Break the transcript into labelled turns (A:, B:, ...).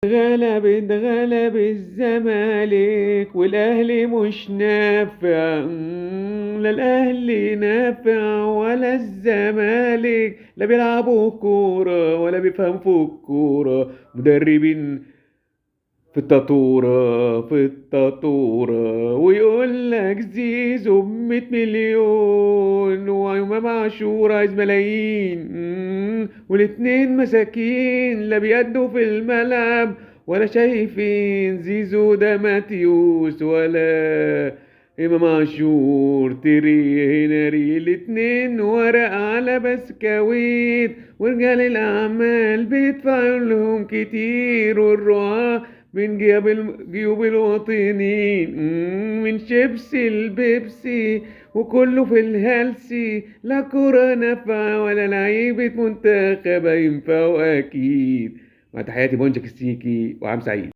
A: غلب الزمالك والاهلي مش نافع. لا الاهلي نافع ولا الزمالك، لا بيلعبوا كورة ولا بيفهموا في الكورة. مدربين في التاتورة ويقول لك زيزو ب100 مليون وامام عاشور عايز ملايين. والاتنين مساكين لا بيأدوا في الملعب ولا شايفين زيزو ده ماتيوس ولا امام عاشور. تري هنري الاتنين ورق على بسكويت، ورجال الاعمال بيدفعوا لهم كتير، والرعاة من جيوب الوطنيين. من شيبسي البيبسي وكله في الهلسي، لا كرة نافعة ولا لعيبة منتخب ينفعوا أكيد. مع تحياتي بونجا كستيكي وعام سعيد.